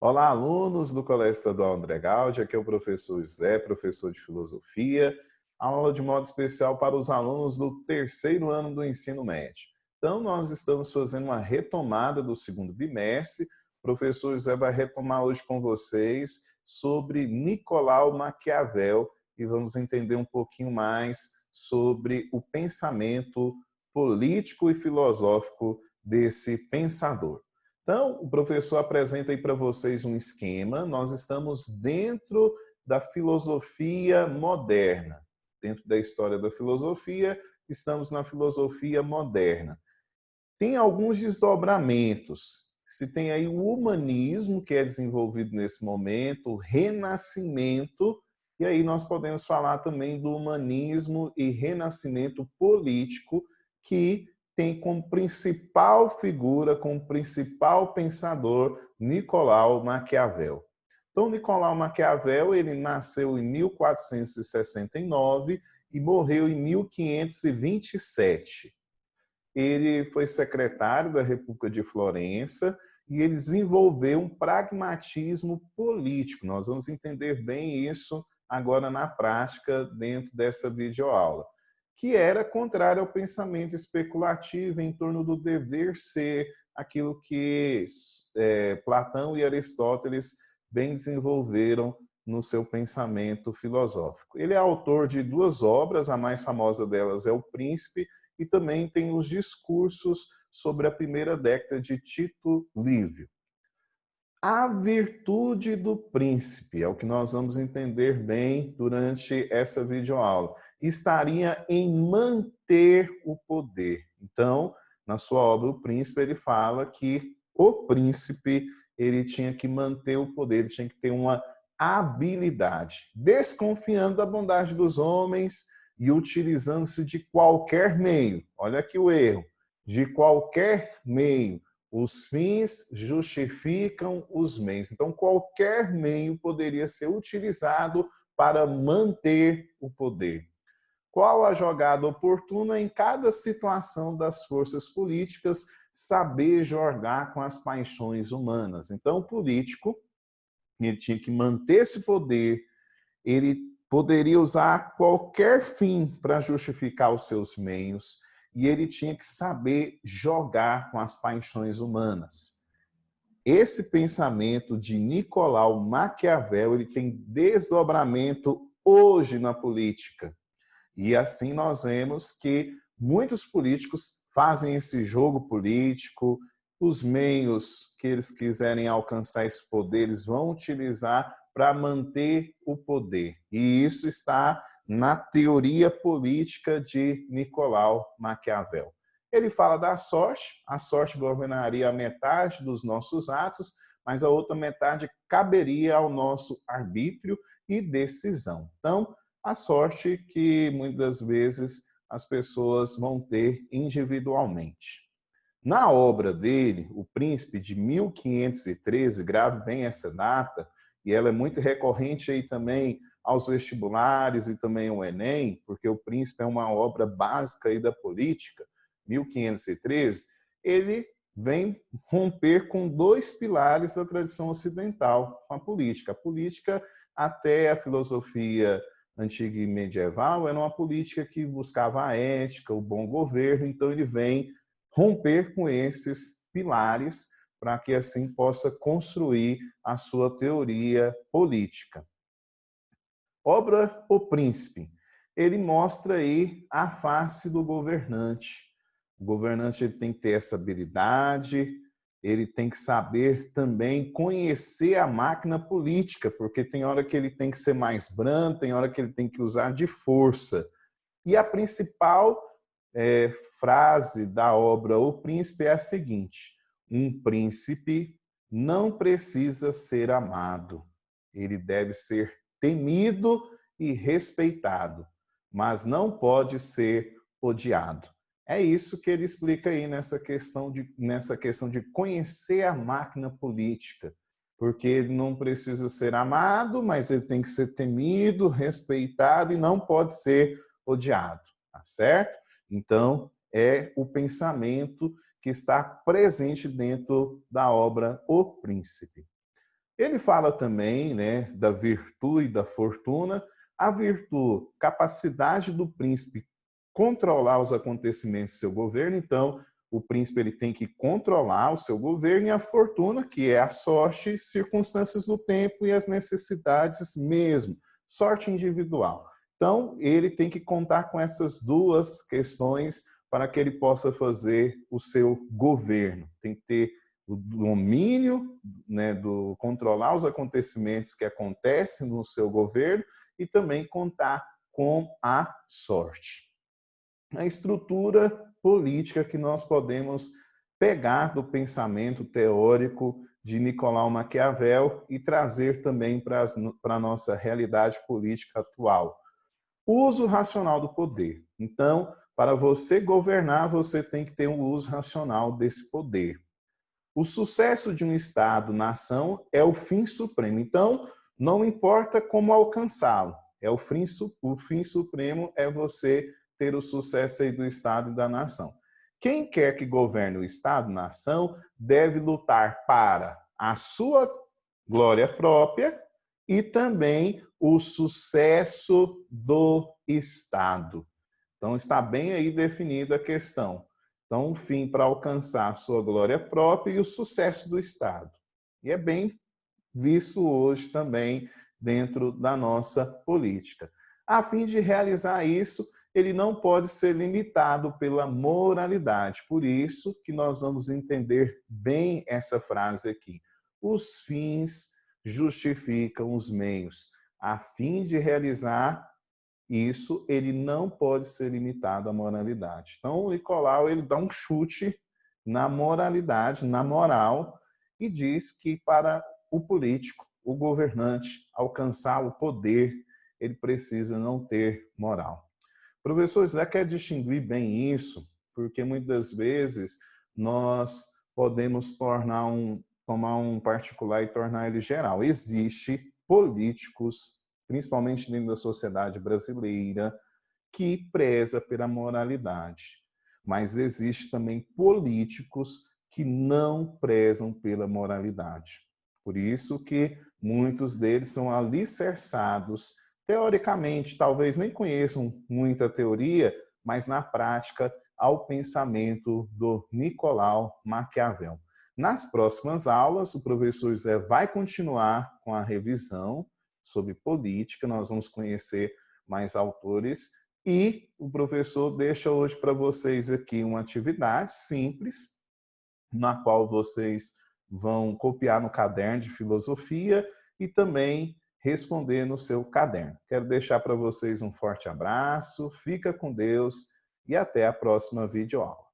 Olá, alunos do Colégio Estadual André Gauди, aqui é o professor José, professor de Filosofia, aula de modo especial para os alunos do terceiro ano do ensino médio. Então, nós estamos fazendo uma retomada do segundo bimestre. O professor José vai retomar hoje com vocês sobre Nicolau Maquiavel e vamos entender um pouquinho mais sobre o pensamento político e filosófico desse pensador. Então, o professor apresenta aí para vocês um esquema. Nós estamos dentro da filosofia moderna. Dentro da história da filosofia, estamos na filosofia moderna. Tem alguns desdobramentos. Se tem aí o humanismo, que é desenvolvido nesse momento, o renascimento, e aí nós podemos falar também do humanismo e renascimento político, que tem como principal figura, como principal pensador, Nicolau Maquiavel. Então, Nicolau Maquiavel, ele nasceu em 1469 e morreu em 1527. Ele foi secretário da República de Florença e ele desenvolveu um pragmatismo político. Nós vamos entender bem isso agora na prática dentro dessa videoaula, que era contrário ao pensamento especulativo em torno do dever ser, aquilo que Platão e Aristóteles bem desenvolveram no seu pensamento filosófico. Ele é autor de duas obras, a mais famosa delas é O Príncipe, e também tem os discursos sobre a primeira década de Tito Livio. A virtude do príncipe, é o que nós vamos entender bem durante essa videoaula, estaria em manter o poder. Então, na sua obra O Príncipe, ele fala que o príncipe ele tinha que manter o poder, ele tinha que ter uma habilidade, desconfiando da bondade dos homens e utilizando-se de qualquer meio. Olha aqui o erro, de qualquer meio. Os fins justificam os meios. Então, qualquer meio poderia ser utilizado para manter o poder. Qual a jogada oportuna em cada situação das forças políticas? Saber jogar com as paixões humanas. Então, o político ele tinha que manter esse poder, ele poderia usar qualquer fim para justificar os seus meios, e ele tinha que saber jogar com as paixões humanas. Esse pensamento de Nicolau Maquiavel, ele tem desdobramento hoje na política. E assim nós vemos que muitos políticos fazem esse jogo político, os meios que eles quiserem alcançar esse poder, eles vão utilizar para manter o poder. E isso está na teoria política de Nicolau Maquiavel. Ele fala da sorte, a sorte governaria a metade dos nossos atos, mas a outra metade caberia ao nosso arbítrio e decisão. Então, a sorte que muitas vezes as pessoas vão ter individualmente. Na obra dele, O Príncipe, de 1513, grave bem essa data, e ela é muito recorrente aí também aos vestibulares e também ao Enem, porque O Príncipe é uma obra básica aí da política, 1513, ele vem romper com dois pilares da tradição ocidental, com a política. A política, até a filosofia antiga e medieval, era uma política que buscava a ética, o bom governo, então ele vem romper com esses pilares para que assim possa construir a sua teoria política. Obra O Príncipe. Ele mostra aí a face do governante. O governante ele tem que ter essa habilidade, ele tem que saber também conhecer a máquina política, porque tem hora que ele tem que ser mais brando, tem hora que ele tem que usar de força. E a principal frase da obra O Príncipe é a seguinte: um príncipe não precisa ser amado, ele deve ser temido e respeitado, mas não pode ser odiado. É isso que ele explica aí nessa questão de conhecer a máquina política, porque ele não precisa ser amado, mas ele tem que ser temido, respeitado e não pode ser odiado, tá certo? Então, é o pensamento que está presente dentro da obra O Príncipe. Ele fala também, né, da virtude e da fortuna. A virtude, capacidade do príncipe controlar os acontecimentos do seu governo. Então, o príncipe ele tem que controlar o seu governo, e a fortuna, que é a sorte, circunstâncias do tempo e as necessidades mesmo, sorte individual. Então, ele tem que contar com essas duas questões para que ele possa fazer o seu governo. Tem que ter o domínio, né, do controlar os acontecimentos que acontecem no seu governo e também contar com a sorte. A estrutura política que nós podemos pegar do pensamento teórico de Nicolau Maquiavel e trazer também para a nossa realidade política atual. Uso racional do poder. Então, para você governar, você tem que ter um uso racional desse poder. O sucesso de um Estado, nação, é o fim supremo. Então, não importa como alcançá-lo. O fim supremo é você ter o sucesso aí do Estado e da nação. Quem quer que governe o Estado, nação, deve lutar para a sua glória própria e também o sucesso do Estado. Então, está bem aí definida a questão. Então, um fim para alcançar a sua glória própria e o sucesso do Estado. E é bem visto hoje também dentro da nossa política. A fim de realizar isso, ele não pode ser limitado pela moralidade. Por isso que nós vamos entender bem essa frase aqui. Os fins justificam os meios. A fim de realizar isso, ele não pode ser limitado à moralidade. Então, o Nicolau ele dá um chute na moralidade, na moral, e diz que para o político, o governante, alcançar o poder, ele precisa não ter moral. O professor José quer distinguir bem isso, porque muitas vezes nós podemos tomar um particular e tornar ele geral. Existe políticos, principalmente dentro da sociedade brasileira, que preza pela moralidade. Mas existe também políticos que não prezam pela moralidade. Por isso que muitos deles são alicerçados, teoricamente, talvez nem conheçam muita teoria, mas na prática, ao pensamento do Nicolau Maquiavel. Nas próximas aulas, o professor José vai continuar com a revisão sobre política, nós vamos conhecer mais autores e o professor deixa hoje para vocês aqui uma atividade simples, na qual vocês vão copiar no caderno de filosofia e também responder no seu caderno. Quero deixar para vocês um forte abraço, fica com Deus e até a próxima videoaula.